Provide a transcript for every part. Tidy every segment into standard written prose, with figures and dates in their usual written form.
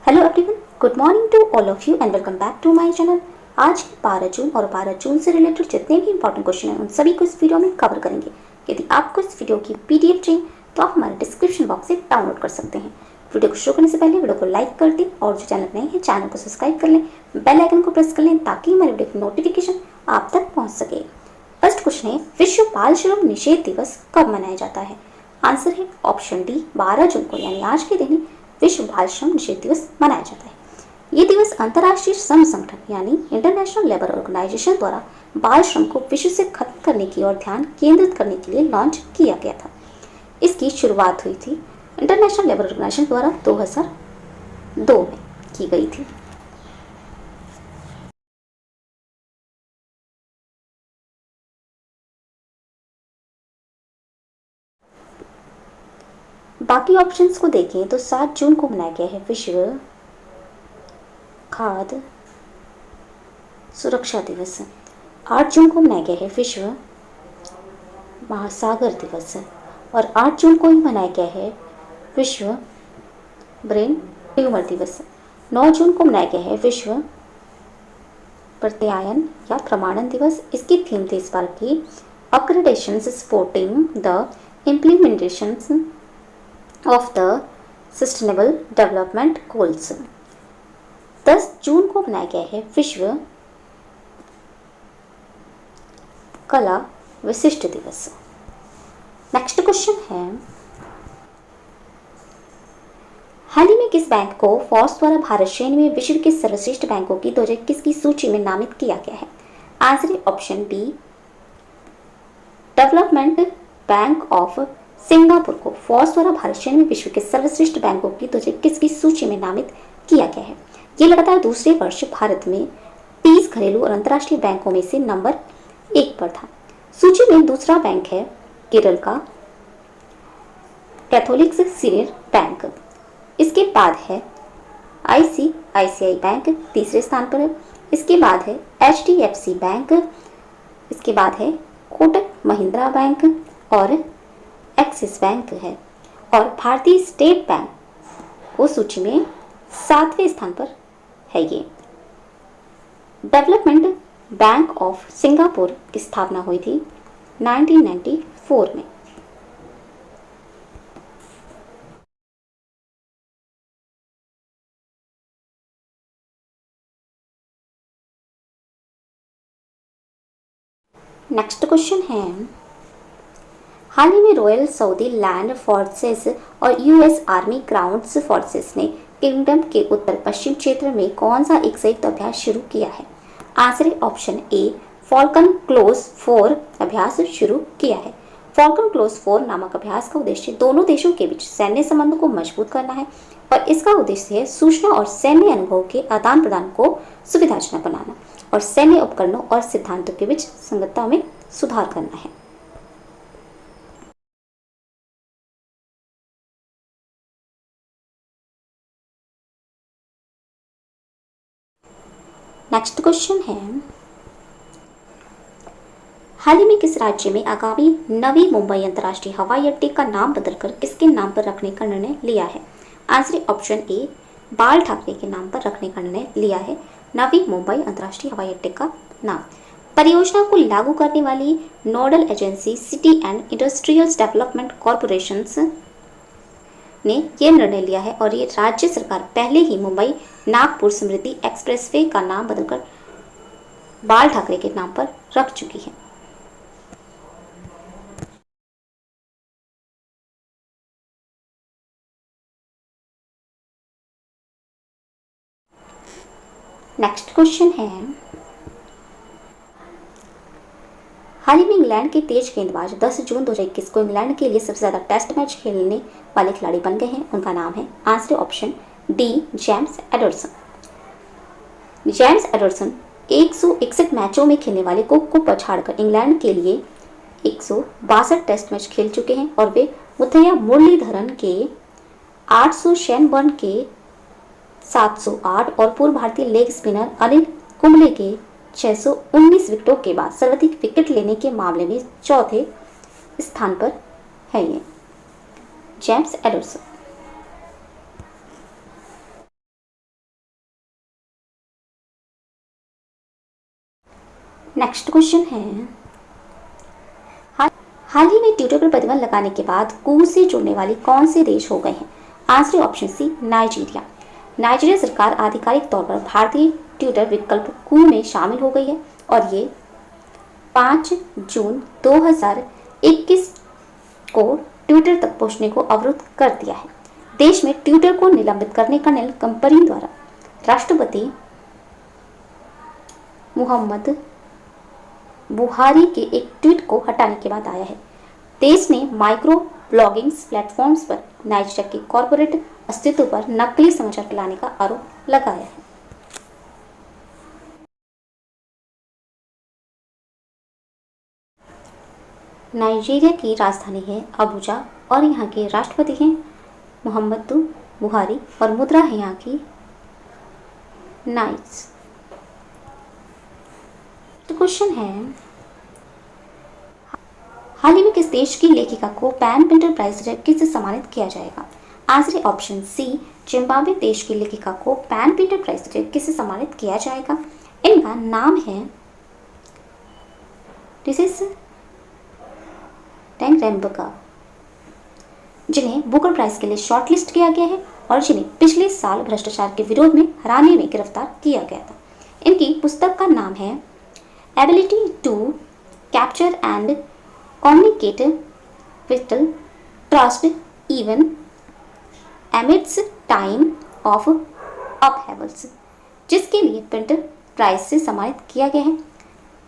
Hello everyone, good morning to all of you and welcome back to my channel. आज 12 जून और 12 जून से related जितने भी इंपॉर्टेंट क्वेश्चन हैं उन सभी को इस वीडियो में कवर करेंगे। यदि आपको इस वीडियो की पीडीएफ चाहिए तो आप हमारे डिस्क्रिप्शन बॉक्स से डाउनलोड कर सकते हैं। वीडियो को शुरू करने से पहले वीडियो को लाइक कर दें और जो चैनल नए हैं चैनल को सब्सक्राइब कर लें, बेल आइकन को प्रेस कर लें ताकि हमारे वीडियो की नोटिफिकेशन आप तक पहुँच सके। फर्स्ट क्वेश्चन है, विश्व बाल श्रम निषेध दिवस कब मनाया जाता है? आंसर है ऑप्शन डी, 12 जून को यानी आज के दिन विश्व बाल श्रम निषेध दिवस मनाया जाता है। ये दिवस अंतर्राष्ट्रीय श्रम संगठन यानी इंटरनेशनल लेबर ऑर्गेनाइजेशन द्वारा बाल श्रम को विश्व से खत्म करने की ओर ध्यान केंद्रित करने के लिए लॉन्च किया गया था। इसकी शुरुआत हुई थी इंटरनेशनल लेबर ऑर्गेनाइजेशन द्वारा 2002 में की गई थी। बाकी ऑप्शंस को देखें तो 7 जून को मनाया गया है विश्व खाद्य सुरक्षा दिवस, 8 जून को मनाया गया है विश्व महासागर दिवस और 8 जून को ही मनाया गया है विश्व ब्रेन ट्यूमर दिवस। 9 जून को मनाया गया है विश्व प्रत्यायन या प्रमाणन दिवस। इसकी थीम थी इस बार की accreditation supporting the implementation of the sustainable development goals. 10 जून को मनाया गया है विश्व कला विशिष्ट दिवस। नेक्स्ट क्वेश्चन है, हाल ही में किस बैंक को फोर्ब्स द्वारा भारत श्रेणी में विश्व के सर्वश्रेष्ठ बैंकों की 2021 की सूची में नामित किया गया है? आंसर है option B, development bank of Singapore को फोर्ब्स द्वारा भारत श्रेणी में विश्व के सर्वश्रेष्ठ बैंकों की 2021 की सूची में नामित किया गया है। ये लगातार दूसरे वर्ष भारत में 30 घरेलू और अंतर्राष्ट्रीय बैंकों में से नंबर 1 पर था। सूची में दूसरा बैंक है केरल का कैथोलिक सीरियर बैंक। इसके बाद है आईसीआईसीआई बैंक तीसरे स्थान पर है। इसके बाद है एचडीएफसी बैंक। इसके बाद है कोटक महिंद्रा बैंक और एक्सिस बैंक है और भारतीय स्टेट बैंक वो सूची में 7वें स्थान पर है। ये डेवलपमेंट बैंक ऑफ सिंगापुर की स्थापना हुई थी 1994 में। नेक्स्ट क्वेश्चन है, हाल ही में रॉयल सऊदी लैंड फोर्सेस और यूएस आर्मी ग्राउंड्स फोर्सेस ने किंगडम के उत्तर पश्चिम क्षेत्र में कौन सा एक संयुक्त अभ्यास शुरू किया है? आंसर है ऑप्शन ए, फॉल्कन क्लोज 4 अभ्यास शुरू किया है। फॉल्कन क्लोज 4 नामक अभ्यास का उद्देश्य दोनों देशों के बीच सैन्य संबंधों को मजबूत करना है और इसका उद्देश्य है सूचना और सैन्य अनुभव के आदान प्रदान को सुविधाजनक बनाना और सैन्य उपकरणों और सिद्धांतों के बीच संगतता में सुधार करना है। नेक्स्ट क्वेश्चन है, हाल ही में किस राज्य में आगामी नवी मुंबई अंतर्राष्ट्रीय हवाई अड्डे का नाम बदलकर किसके नाम पर रखने का निर्णय लिया है? आंसर है ऑप्शन ए, बाल ठाकरे के नाम पर रखने का निर्णय लिया है नवी मुंबई अंतर्राष्ट्रीय हवाई अड्डे का नाम। परियोजना को लागू करने वाली nodal agency city and industrial development corporation ने यह निर्णय लिया है और ये राज्य सरकार पहले ही मुंबई नागपुर समृद्धि एक्सप्रेसवे का नाम बदलकर बाल ठाकरे के नाम पर रख चुकी है। नेक्स्ट क्वेश्चन है, हाल ही में इंग्लैंड के तेज गेंदबाज 10 जून 2021 को इंग्लैंड के लिए सबसे ज्यादा टेस्ट मैच खेलने वाले खिलाड़ी बन गए हैं। उनका नाम है, answer option D, James Anderson. James Anderson 161 मैचों में खेलने वाले कुक को पछाड़कर इंग्लैंड के लिए 162 टेस्ट मैच खेल चुके हैं और वे मुथैया मुरलीधरन के 800, शेनबर्न के 708 और पूर्व भारतीय लेग स्पिनर अनिल कुंबले के 619 विकेटों के बाद सर्वाधिक विकेट लेने के मामले में चौथे स्थान पर है ये जेम्स एडरसन। नेक्स्ट क्वेश्चन है, हाल ही में ट्विटर पर प्रतिबंध लगाने के बाद कू से जुड़ने वाले कौन से देश हो गए हैं? Answer option C, Nigeria. Nigeria सरकार आधिकारिक तौर पर भारतीय ट्विटर विकल्प कू में शामिल हो गई है और ये 5 जून 2021 को ट्विटर तक पहुंचने को अवरुद्ध कर दिया है। देश में ट्विटर को निलंबित करने का निर्णय कंपनी द्वारा राष्ट्रपति मुहम्मद बुहारी के एक ट्वीट को हटाने के बाद आया है। देश ने माइक्रो ब्लॉगिंग प्लेटफॉर्म्स पर नाइजीरिया के कॉर्पोरेट अस्तित्व पर नकली समाचार फैलाने का आरोप लगाया है। नाइजीरिया की राजधानी है अबुजा और यहाँ के राष्ट्रपति हैं मुहम्मद बुहारी और मुद्रा है यहाँ की नाइस। तो क्वेश्चन है, हाल ही में किस देश की लेखिका को पैन पिंटर प्राइज किससे सम्मानित किया जाएगा? आंसर ऑप्शन सी, जिम्बाब्वे देश की लेखिका को पैन पिंटर प्राइज किससे सम्मानित किया जाएगा? इनका नाम है टेंगरेम्बगा, जिन्हें बुकर प्राइज के लिए शॉर्टलिस्ट किया गया है और जिन्हें पिछले साल भ्रष्टाचार के विरोध में हराने में गिरफ्तार किया गया था। इनकी पुस्तक का नाम है ability to capture and communicate with trust even amids time of upheavals, जिसके लिए पिंटर प्राइज से सम्मानित किया गया है।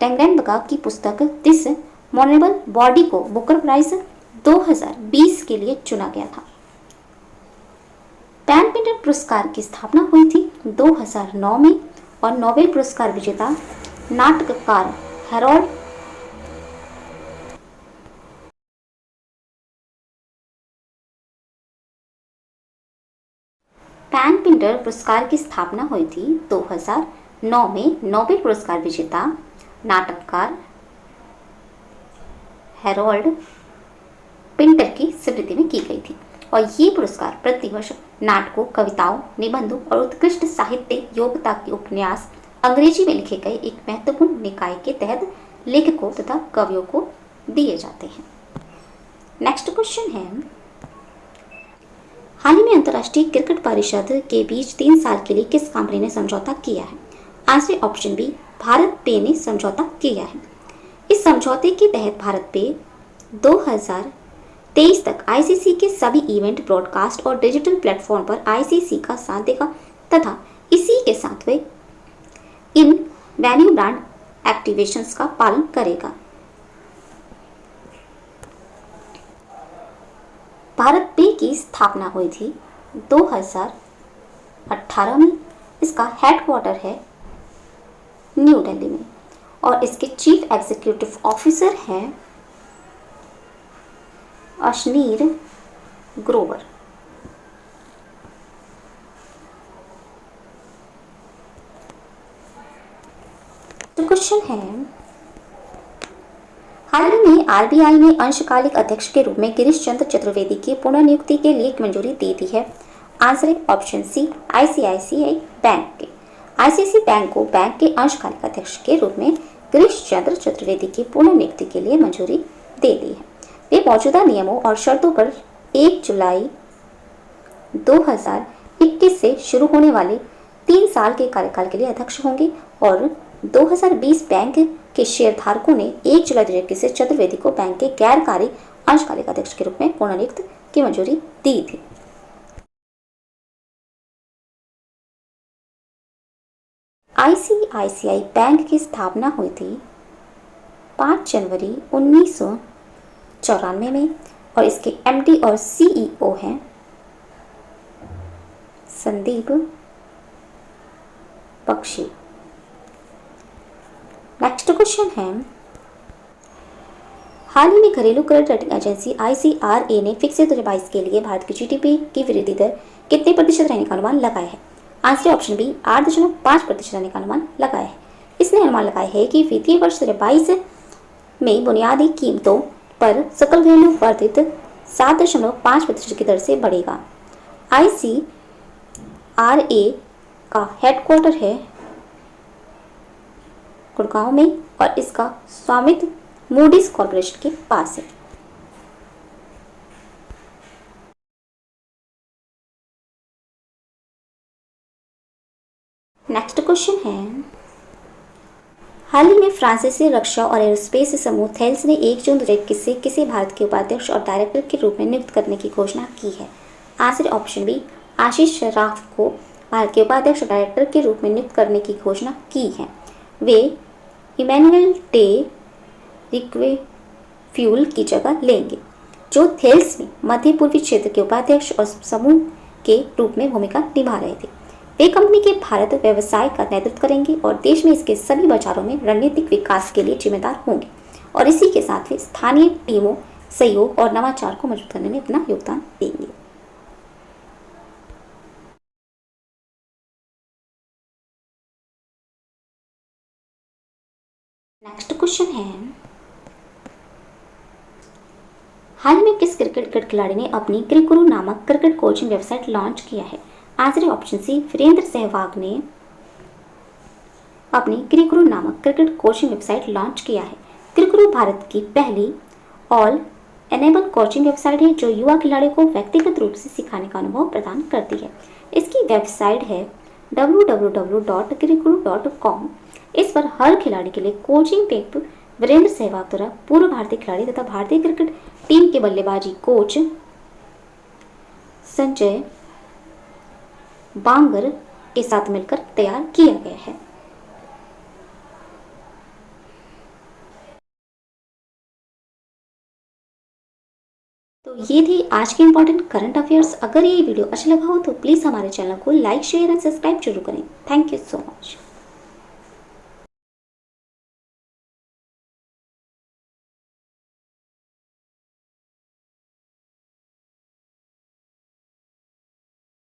टेंगरेम्बगा की पुस्तक दिस मॉनरेबल बॉडी को बुकर प्राइज 2020 के लिए चुना गया था। पैन पिंटर पुरस्कार की स्थापना हुई थी 2009 में और नोबेल पुरस्कार विजेता नाटककार हैरोल्ड पैन पिंटर पुरस्कार की स्थापना हुई थी 2009 में नोबेल पुरस्कार विजेता नाटककार हैरोल्ड पिंटर की स्मृति में की गई थी और ये पुरस्कार प्रतिवर्ष नाटकों, कविताओं, निबंधों और उत्कृष्ट साहित्य योग्यता के उपन्यास अंग्रेजी में लिखे गए एक महत्वपूर्ण निकाय के तहत लेखकों तथा कवियों को दिए जाते हैं। नेक्स्ट क्वेश्चन है, हाल ही में अंतर्राष्ट्रीय क्रिकेट परिषद के बीच 3 साल के लिए किस कंपनी ने समझौता किया है? आंसर ऑप्शन बी, भारत पे ने समझौता किया है। इस समझौते के तहत भारत पे 2023 तक आईसीसी के सभी इवेंट, ब्रॉडकास्ट और डिजिटल प्लेटफॉर्म पर आईसीसी का साथ देगा तथा इसी के साथ वे इन वेन्यू ब्रांड एक्टिवेशंस का पालन करेगा। भारत पे की स्थापना हुई थी 2018 में। इसका हेडक्वार्टर है न्यू दिल्ली में और इसके चीफ एग्जीक्यूटिव ऑफिसर हैं अशनीर ग्रोवर। तो क्वेश्चन है, हाल ही में आरबीआई ने अंशकालिक अध्यक्ष के रूप में गिरीश चंद्र चतुर्वेदी की पुनर्नियुक्ति के लिए मंजूरी दे दी है। आंसर है ऑप्शन सी, आईसीआईसीआई बैंक के। आईसीआईसी बैंक को बैंक के अंशकालिक अध्यक्ष के रूप में गिरीश चंद्र चतुर्वेदी की पुनर्नियुक्ति के लिए मंजूरी दे दी है। वे मौजूदा नियमों और शर्तों पर 1 जुलाई 2021 से शुरू होने वाले 3 साल के कार्यकाल के लिए अध्यक्ष होंगे और 2020 बैंक के शेयरधारकों ने 1 जुलाई 2021 से चतुर्वेदी को बैंक के गैरकारी अंशकालिक अध्यक्ष के रूप में पुनर्नियुक्त की मंजूरी दी थी। आईसीआईसीआई बैंक की स्थापना हुई थी 5 जनवरी 1994 में और इसके एमडी और सीईओ हैं संदीप बख्शी। नेक्स्ट क्वेश्चन है, हाल ही में घरेलू क्रेडिट रेटिंग एजेंसी आईसीआरए ने फिक्स 2022 के लिए भारत की जीडीपी की वृद्धि दर कितने प्रतिशत रहने का अनुमान लगाया है? आंसर ऑप्शन बी, 8.5% रहने का अनुमान लगाया है। इसने अनुमान लगाया है कि वित्तीय वर्ष 2022 में बुनियादी कीमतों पर सकल घरेलू वर्धित 7.5% की दर से बढ़ेगा। आईसीआरए का हेडक्वार्टर है गुड़गांव में और इसका स्वामित्व मूडीज कॉर्पोरेशन के पास है। नेक्स्ट क्वेश्चन है, हाल ही में फ्रांसीसी रक्षा और एरोस्पेस समूह थेल्स ने 1 जून 2021 से किसे भारत के उपाध्यक्ष और डायरेक्टर के रूप में नियुक्त करने की घोषणा की है? आंसर ऑप्शन बी, आशीष श्राफ को भारत के उपाध्यक्ष और डायरेक्टर के रूप में नियुक्त करने की घोषणा की है। वे इमैनुअल डे रिक्वेफ्यूल की जगह लेंगे, जो थेल्स में मध्य पूर्वी क्षेत्र के उपाध्यक्ष और समूह के रूप में भूमिका निभा रहे थे। वे कंपनी के भारत व्यवसाय का नेतृत्व करेंगे और देश में इसके सभी बाजारों में रणनीतिक विकास के लिए जिम्मेदार होंगे और इसी के साथ वे स्थानीय टीमों, सहयोग और नवाचार को मजबूत करने में अपना योगदान देंगे। नेक्स्ट क्वेश्चन है, हाल में किस क्रिकेट खिलाड़ी ने अपनी क्रिकगुरु नामक क्रिकेट कोचिंग वेबसाइट लॉन्च किया है? Answer option C, Virender Sehwag ने अपनी क्रिकगुरु नामक क्रिकेट कोचिंग वेबसाइट लॉन्च किया है। क्रिकगुरु भारत की पहली ऑल एनेबल कोचिंग वेबसाइट है जो युवा खिलाड़ियों को व्यक्तिगत रूप से सिखाने का अनुभव प्रदान करती है। इसकी वेबसाइट है www.krikguru.com। इस पर हर खिलाड़ी के लिए कोचिंग पेप वीरेंद्र सहवाग द्वारा पूर्व भारतीय खिलाड़ी तथा भारतीय क्रिकेट टीम के बल्लेबाजी कोच संजय बांगर के साथ मिलकर तैयार किया गया है। तो ये थी आज के इंपॉर्टेंट करंट अफेयर्स। अगर ये वीडियो अच्छा लगा हो तो प्लीज़ हमारे चैनल को लाइक, शेयर एंड सब्सक्राइब जरूर करें। Thank you so much.